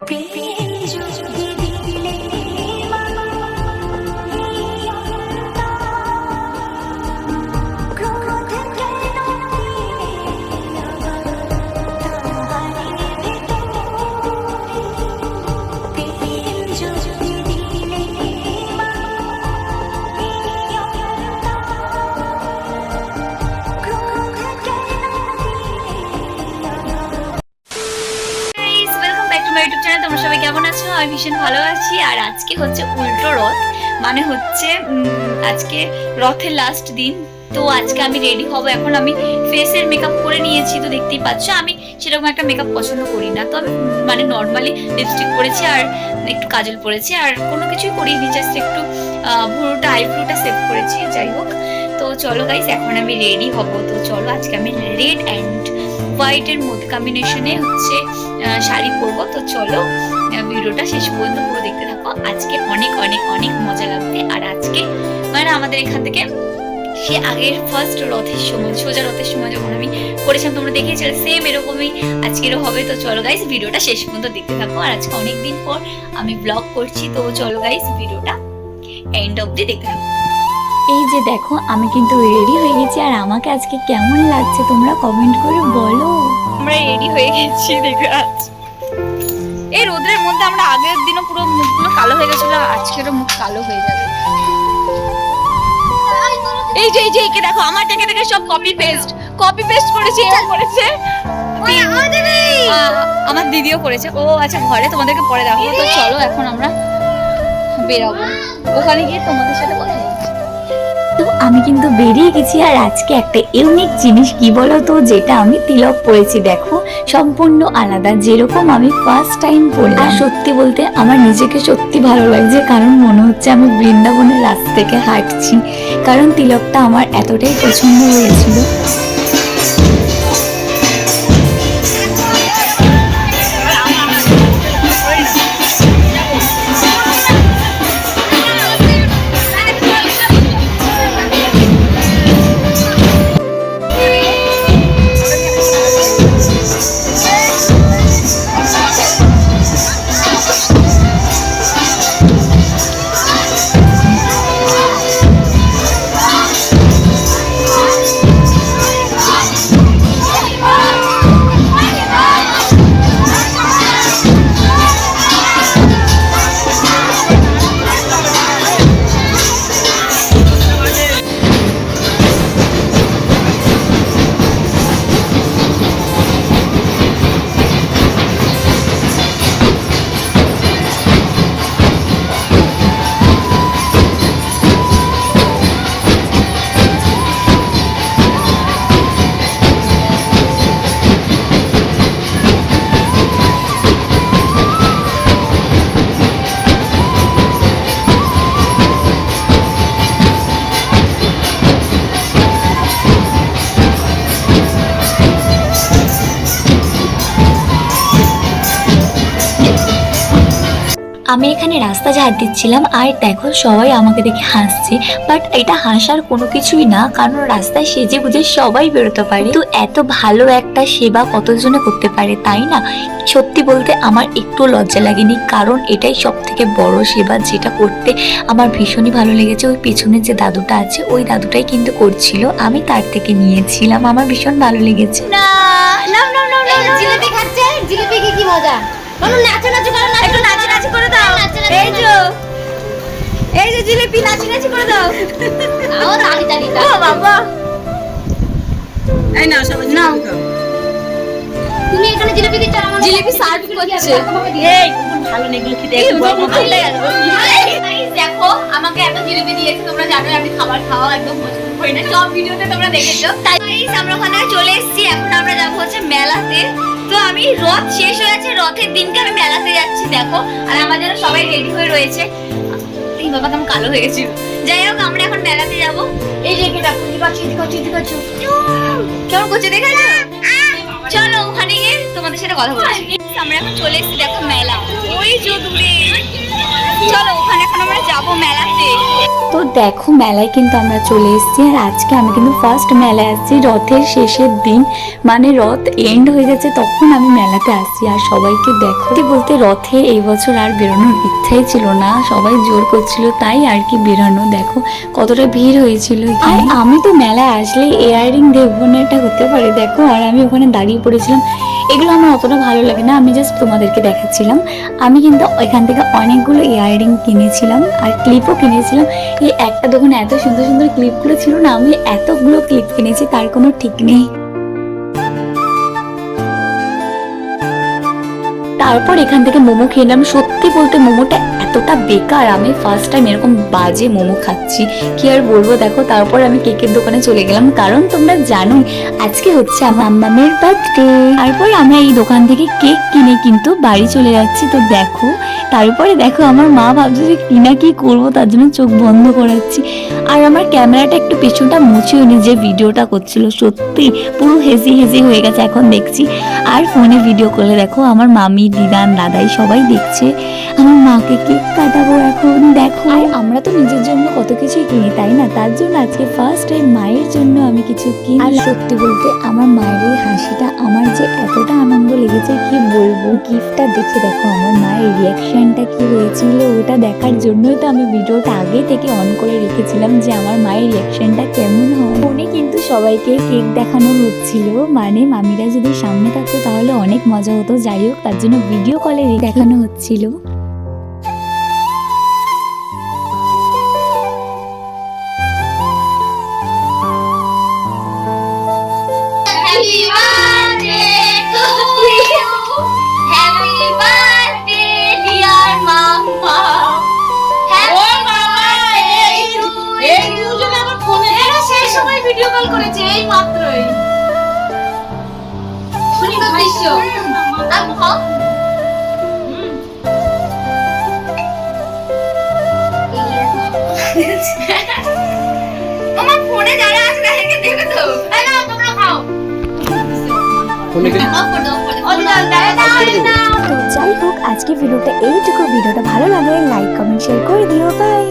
আমি ভীষণ ভালো আছি। আর আজকে হচ্ছে উল্টো রথ, মানে হচ্ছে আজকে রথের লাস্ট দিন। তো আজকে আমি রেডি হব। এখন আমি ফেসের মেকআপ করে নিয়েছি, তো দেখতেই পাচ্ছ আমি সেরকম একটা মেকআপ পছন্দ করি না। তো আমি মানে নর্মালি লিপস্টিক পরেছি আর একটু কাজল পরেছি, আর কোনো কিছুই করিনি, জাস্ট একটু ভুরুটা আইব্রোটা সেভ করেছি। যাই হোক, তো চলো গাইস, এখন আমি রেডি হব। তো চলো, আজকে আমি রেড অ্যান্ড হোয়াইটের মধ্যে কম্বিনেশনে হচ্ছে শাড়ি পরবো। তো চলো ভিডিওটা শেষ পর্যন্ত পুরো দেখতে থাকো। আজকে অনেক অনেক অনেক মজা লাগবে। আর আজকে মানে আমাদের এখান থেকে সে আগের ফার্স্ট রথের সময়, সোজা রথের সময় যখন আমি করেছিলাম, তোমরা দেখেছিলে, সেম এরকমই আজকেরও হবে। তো চলো গাইস, ভিডিওটা শেষ পর্যন্ত দেখতে থাকো। আর আজকে অনেকদিন পর আমি ব্লগ করছি, তো চলো গাইস, ভিডিওটা এন্ড অবধি দেখতে থাকো। এই যে দেখো, আমি কিন্তু রেডি হয়ে গেছি। আর আমাকে আজকে কেমন লাগছে তোমরা কমেন্ট করে বলো। আমরা রেডি হয়ে গেছি, দেখে আজ এই রোদের মধ্যে আমরা আগের দিনও পুরো মুখগুলো কালো হয়ে গেছিল, আজকেরও মুখ কালো হয়ে যাবে। এই যে একে দেখো, আমার দেখে সব কপি পেস্ট করেছে, এও করেছে, আমার দিদিও করেছে। ও আচ্ছা, ঘরে তোমাদেরকে পরে দেখো। তো চলো, এখন আমরা বেরাবো, ওখানে গিয়ে তোমাদের সাথে কথা বলছি। তো আমি কিন্তু বেরিয়ে গেছি। আর আজকে একটা ইউনিক জিনিস কি বলো তো, যেটা আমি তিলক পরেছি, দেখো সম্পূর্ণ আলাদা, যেরকম আমি ফার্স্ট টাইম পরলাম। আর সত্যি বলতে আমার নিজেকে সত্যি ভালো লাগছে, কারণ মনে হচ্ছে আমি বৃন্দাবনের রাস্তা থেকে হাঁটছি, কারণ তিলকটা আমার এতটাই পছন্দ হয়েছিল। আমি এখানে রাস্তা ঝাড় দিচ্ছিলাম, আর দেখো সবাই আমাকে দেখে হাসছে, বাট এটা হাসার কোনো কিছুই না, কারণ রাস্তায় সেজে গুজে সবাই বেরোতে পারে। তো এত ভালো একটা সেবা কতজনে করতে পারে, তাই না? সত্যি বলতে আমার একটু লজ্জা লাগেনি, কারণ এটাই সব থেকে বড় সেবা, যেটা করতে আমার ভীষণই ভালো লেগেছে। ওই পিছনে যে দাদুটা আছে, ওই দাদুটাই কিন্তু করছিল, আমি তার থেকে নিয়েছিলাম, আমার ভীষণ ভালো লেগেছে। না না না না, জিলিপি খাচ্ছে, জিলিপি কি মজা, বলো নাচানাচি করো না, একটু নাচানাচি করে দাও। এই যে জিলিপি নাচানাচি করে দাও। আও তালি তালি ও বাবা, এই নাও সবাই নাও। তুমি এখানে জিলিপি দিচ্ছ, আমার জিলিপি সার্ভ করছে। এই কোন ভালো নেগুলো কি দেখো, বড় মতো গাইস দেখো, আমাকে এত জিলিপি দিয়েছে, তোমরা জানো আমি খাবার খাওয়া একদম পছন্দ করি না, সব ভিডিওতে তোমরা দেখেছো। তাই গাইস আমরা ওখানে চলে এসেছি, এখন আমরা যাবো হচ্ছে মেলাতে। তো আমি রথ শেষ হয়ে আছে, রথের দিনকে আমি মেলাতে যাচ্ছি, দেখো। আর আমার জন্য সবাই রেডি হয়ে রয়েছে। এই বাবা কেমন কালো হয়ে গেছিল। যাই হোক, আমরা এখন মেলাতে যাবো। এই যে এটা পুরি কাচ্ছি দিকাচ্ছি কেমন করছে দেখেছো? চলো ওখানে গিয়ে তোমাদের সাথে কথা বলছি। আমরা এখন চলে এসেছি, দেখো মেলা ওই যে দূরে। চলো ওখানে এখন আমরা যাবো মেলাতে। তো দেখো মেলায় কিন্তু আমরা চলে এসেছি, আর আজকে আমি কিন্তু ফার্স্ট মেলায় আসছি রথের শেষের দিন, মানে রথ এন্ড হয়ে গেছে তখন আমি মেলাতে আসছি। আর সবাইকে দেখতে বলতে রথে এই বছর আর বেরোনোর ইচ্ছাই ছিল না, সবাই জোর করছিল তাই আর কি বেরোনো। দেখো কতটা ভিড় হয়েছিল। আর আমি তো মেলায় আসলে ইয়াররিং দেখবো না এটা হতে পারে, দেখো আর আমি ওখানে দাঁড়িয়ে পড়েছিলাম। এগুলো আমার অতটা ভালো লাগে না, আমি জাস্ট তোমাদেরকে দেখাচ্ছিলাম। আমি কিন্তু এখান থেকে অনেকগুলো ইয়াররিং কিনেছিলাম আর ক্লিপও কিনেছিলাম। এই একটা দোকানে এত সুন্দর সুন্দর ক্লিপগুলো ছিল না, আমি এতগুলো ক্লিপ কিনেছি তার কোনো ঠিক নেই। তারপর এখান থেকে মোমো খেলাম। সত্যি বলতে মোমোটা এতটা বেকার, আমি ফার্স্ট টাইম এরকম বাজে মোমো খাচ্ছি, কি আর বলবো। দেখো তারপর আমি কেকের দোকানে চলে গেলাম, কারণ তোমরা জানো আজকে হচ্ছে আমার মাম্মামের বার্থডে। তারপর আমরা এই দোকান থেকে কেক কিনে কিন্তু বাড়ি চলে যাচ্ছি। তো দেখো তারপরে দেখো আমার মা ভাবছে যে কি না কি করবো, তার জন্য চোখ বন্ধ করাচ্ছি। আর আমার ক্যামেরাটা একটু পেছনটা মুছেও নি, যে ভিডিওটা করছিল সত্যি পুরো হেজি হেজি হয়ে গেছে এখন দেখছি। আর ফোনে ভিডিও করলে দেখো আমার মামি, দিদান, দাদাই সবাই দেখছে। আমার মাকে কেক কাটাবো এখন দেখো। আর আমরা তো নিজের জন্য কত কিছুই কিনি তাই না, তার জন্য আজকে ফার্স্ট টাইম মায়ের জন্য আমি কিছু কিনি। আর সত্যি বলতে আমার মায়ের এই হাসিটা আমার যে এতটা আনন্দ লেগেছে কি বলবো। গিফটটা দেখে দেখো আমার মায়ের রিয়াকশনটা কি হয়েছিল, ওটা দেখার জন্যই তো আমি ভিডিওটা আগে থেকে অন করে রেখেছিলাম যে আমার মায়ের রিয়াকশনটা কেমন হয়। ফোনে কিন্তু সবাইকে কেক দেখানো হচ্ছিল, মানে মামিরা যদি সামনে থাকতো তাহলে অনেক মজা হতো। যাই হোক তার জন্য ভিডিও কলে দেখানো হচ্ছিল। Happy birthday to you. Happy birthday dear mama. Happy birthday to you. এই দুজন আমার ফোনে এরা সেই সময় ভিডিও কল করেছে এই মাত্রই। সুন্দর দৃশ্য। আর মুখ আমার ফোনে যারা আছে তাদেরকে দেখো তো। এই নাও তোমরা খাও। তো যাই হোক আজকে ভিডিওটা এইটুকু। ভিডিওটা ভালো লাগলে লাইক কমেন্ট শেয়ার করে দিও। বাই।